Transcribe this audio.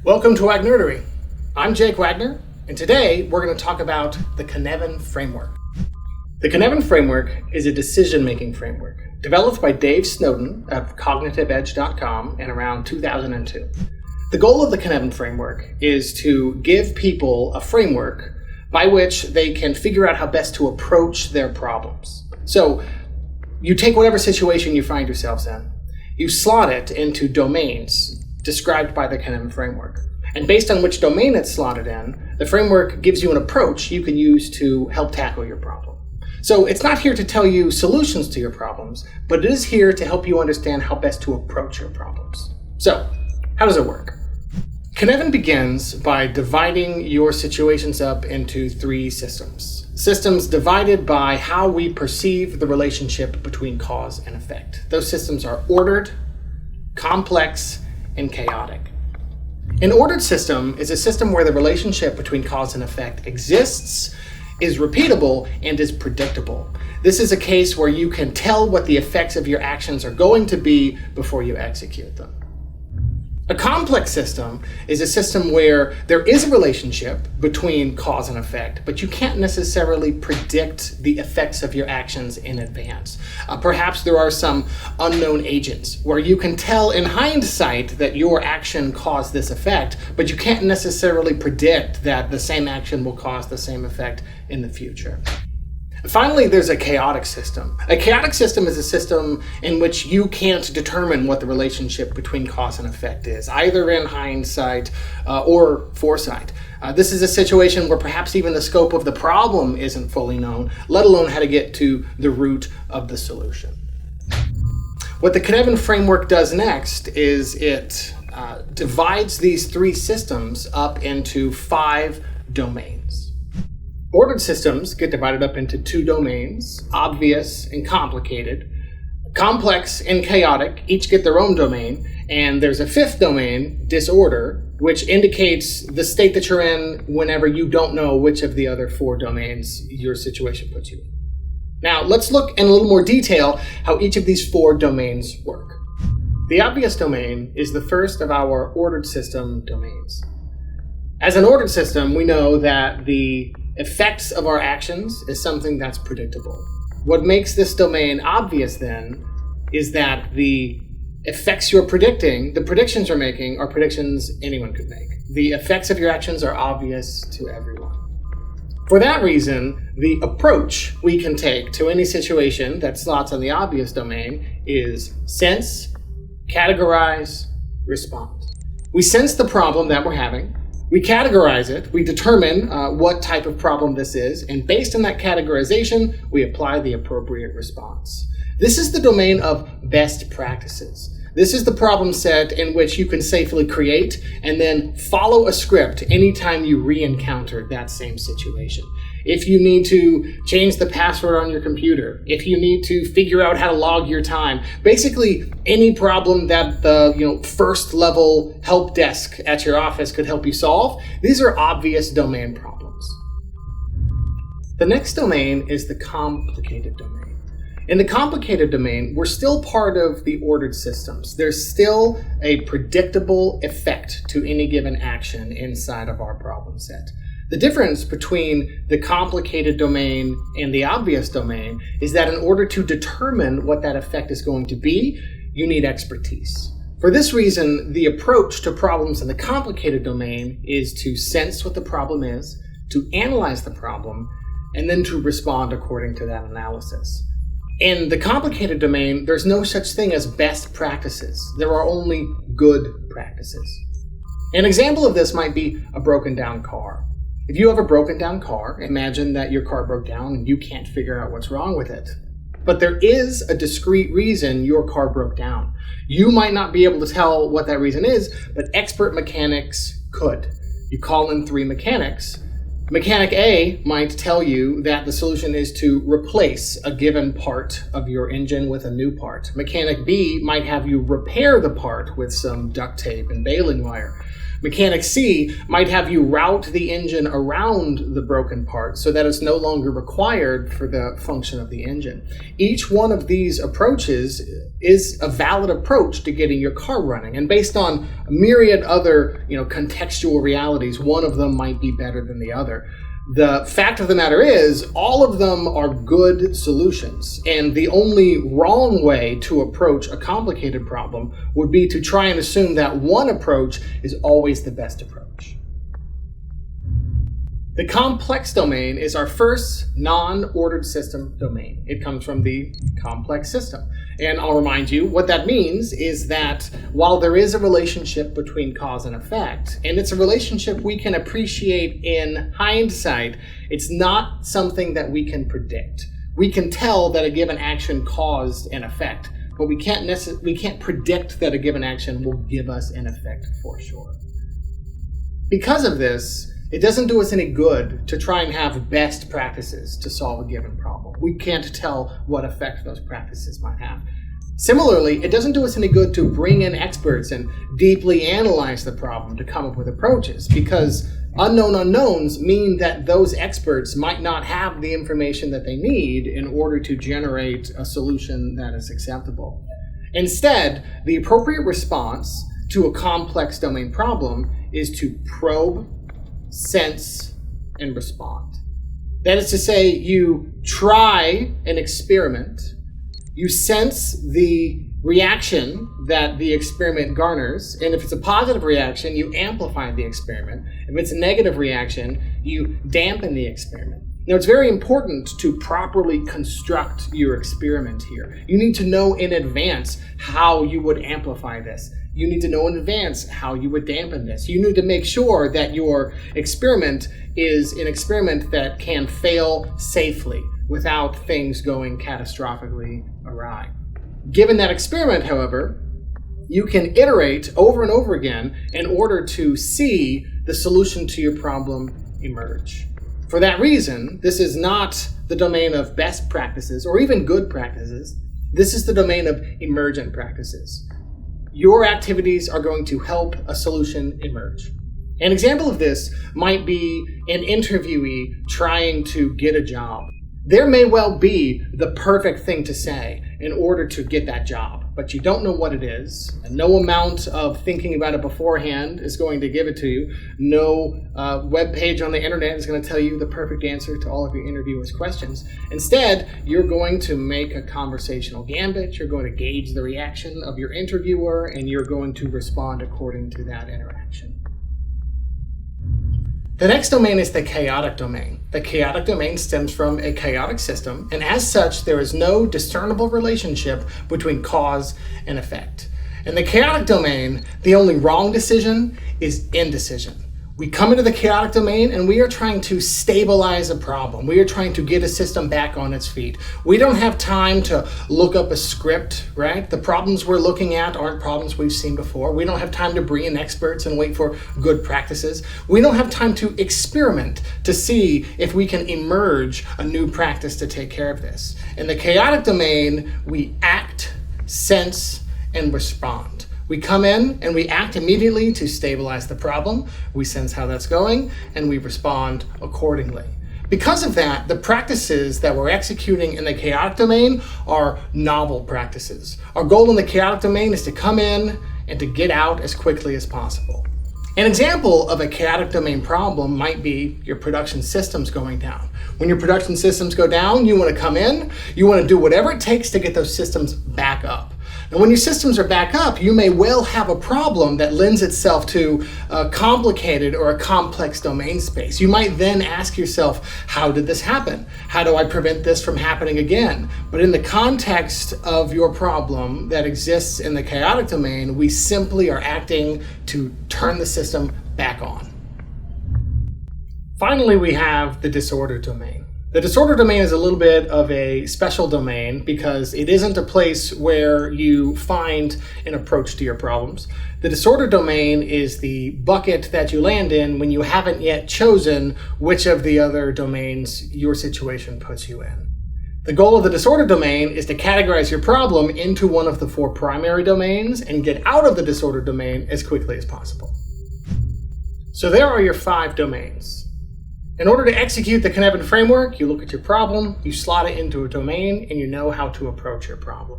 Welcome to Wagnerdery. I'm Jake Wagner, and today we're going to talk about the Cynefin Framework. The Cynefin Framework is a decision-making framework developed by Dave Snowden of CognitiveEdge.com in around 2002. The goal of the Cynefin Framework is to give people a framework by which they can figure out how best to approach their problems. So you take whatever situation you find yourselves in, you slot it into domains described by the Cynefin Framework. And based on which domain it's slotted in, the framework gives you an approach you can use to help tackle your problem. So it's not here to tell you solutions to your problems, but it is here to help you understand how best to approach your problems. So, how does it work? Cynefin begins by dividing your situations up into three systems. Systems divided by how we perceive the relationship between cause and effect. Those systems are ordered, complex, and chaotic. An ordered system is a system where the relationship between cause and effect exists, is repeatable, and is predictable. This is a case where you can tell what the effects of your actions are going to be before you execute them. A complex system is a system where there is a relationship between cause and effect, but you can't necessarily predict the effects of your actions in advance. Perhaps there are some unknown agents where you can tell in hindsight that your action caused this effect, but you can't necessarily predict that the same action will cause the same effect in the future. Finally, there's a chaotic system. A chaotic system is a system in which you can't determine what the relationship between cause and effect is, either in hindsight or foresight. This is a situation where perhaps even the scope of the problem isn't fully known, let alone how to get to the root of the solution. What the Cynefin Framework does next is it divides these three systems up into 5 domains. Ordered systems get divided up into 2 domains, obvious and complicated. Complex and chaotic each get their own domain, and there's a 5th domain, disorder, which indicates the state that you're in whenever you don't know which of the other 4 domains your situation puts you in. Now, let's look in a little more detail how each of these 4 domains work. The obvious domain is the first of our ordered system domains. As an ordered system, we know that the effects of our actions is something that's predictable. What makes this domain obvious then is that the effects you're predicting, the predictions you're making, are predictions anyone could make. The effects of your actions are obvious to everyone. For that reason, the approach we can take to any situation that slots on the obvious domain is sense, categorize, respond. We sense the problem that we're having. We categorize it, we determine what type of problem this is, and based on that categorization, we apply the appropriate response. This is the domain of best practices. This is the problem set in which you can safely create and then follow a script anytime you re-encounter that same situation. If you need to change the password on your computer, if you need to figure out how to log your time, basically any problem that the first level help desk at your office could help you solve, these are obvious domain problems. The next domain is the complicated domain. In the complicated domain, we're still part of the ordered systems. There's still a predictable effect to any given action inside of our problem set. The difference between the complicated domain and the obvious domain is that in order to determine what that effect is going to be, you need expertise. For this reason, the approach to problems in the complicated domain is to sense what the problem is, to analyze the problem, and then to respond according to that analysis. In the complicated domain, there's no such thing as best practices. There are only good practices. An example of this might be a broken down car. If you have a broken down car, imagine that your car broke down and you can't figure out what's wrong with it. But there is a discrete reason your car broke down. You might not be able to tell what that reason is, but expert mechanics could. You call in 3 mechanics. Mechanic A might tell you that the solution is to replace a given part of your engine with a new part. Mechanic B might have you repair the part with some duct tape and baling wire. Mechanic C might have you route the engine around the broken part so that it's no longer required for the function of the engine. Each one of these approaches is a valid approach to getting your car running, and based on a myriad other contextual realities, one of them might be better than the other. The fact of the matter is, all of them are good solutions, and the only wrong way to approach a complicated problem would be to try and assume that one approach is always the best approach. The complex domain is our first non-ordered system domain. It comes from the complex system. And I'll remind you, what that means is that while there is a relationship between cause and effect, and it's a relationship we can appreciate in hindsight, it's not something that we can predict. We can tell that a given action caused an effect, but we can't predict that a given action will give us an effect for sure. Because of this, it doesn't do us any good to try and have best practices to solve a given problem. We can't tell what effect those practices might have. Similarly, it doesn't do us any good to bring in experts and deeply analyze the problem to come up with approaches, because unknown unknowns mean that those experts might not have the information that they need in order to generate a solution that is acceptable. Instead, the appropriate response to a complex domain problem is to probe, sense, and respond. That is to say, you try an experiment, you sense the reaction that the experiment garners, and if it's a positive reaction, you amplify the experiment. If it's a negative reaction, you dampen the experiment. Now, it's very important to properly construct your experiment here. You need to know in advance how you would amplify this. You need to know in advance how you would dampen this. You need to make sure that your experiment is an experiment that can fail safely without things going catastrophically awry. Given that experiment, however, you can iterate over and over again in order to see the solution to your problem emerge. For that reason, this is not the domain of best practices or even good practices. This is the domain of emergent practices. Your activities are going to help a solution emerge. An example of this might be an interviewee trying to get a job. There may well be the perfect thing to say in order to get that job, but you don't know what it is, and no amount of thinking about it beforehand is going to give it to you. No web page on the internet is going to tell you the perfect answer to all of your interviewer's questions. Instead, you're going to make a conversational gambit, you're going to gauge the reaction of your interviewer, and you're going to respond according to that interaction. The next domain is the chaotic domain. The chaotic domain stems from a chaotic system, and as such, there is no discernible relationship between cause and effect. In the chaotic domain, the only wrong decision is indecision. We come into the chaotic domain and we are trying to stabilize a problem. We are trying to get a system back on its feet. We don't have time to look up a script, right? The problems we're looking at aren't problems we've seen before. We don't have time to bring in experts and wait for good practices. We don't have time to experiment to see if we can emerge a new practice to take care of this. In the chaotic domain, we act, sense, and respond. We come in and we act immediately to stabilize the problem, we sense how that's going, and we respond accordingly. Because of that, the practices that we're executing in the chaotic domain are novel practices. Our goal in the chaotic domain is to come in and to get out as quickly as possible. An example of a chaotic domain problem might be your production systems going down. When your production systems go down, you want to come in, you want to do whatever it takes to get those systems back up. And when your systems are back up, you may well have a problem that lends itself to a complicated or a complex domain space. You might then ask yourself, how did this happen? How do I prevent this from happening again? But in the context of your problem that exists in the chaotic domain, we simply are acting to turn the system back on. Finally, we have the disorder domain. The disorder domain is a little bit of a special domain because it isn't a place where you find an approach to your problems. The disorder domain is the bucket that you land in when you haven't yet chosen which of the other domains your situation puts you in. The goal of the disorder domain is to categorize your problem into one of the 4 primary domains and get out of the disorder domain as quickly as possible. So there are your 5 domains. In order to execute the Cynefin framework, you look at your problem, you slot it into a domain, and you know how to approach your problem.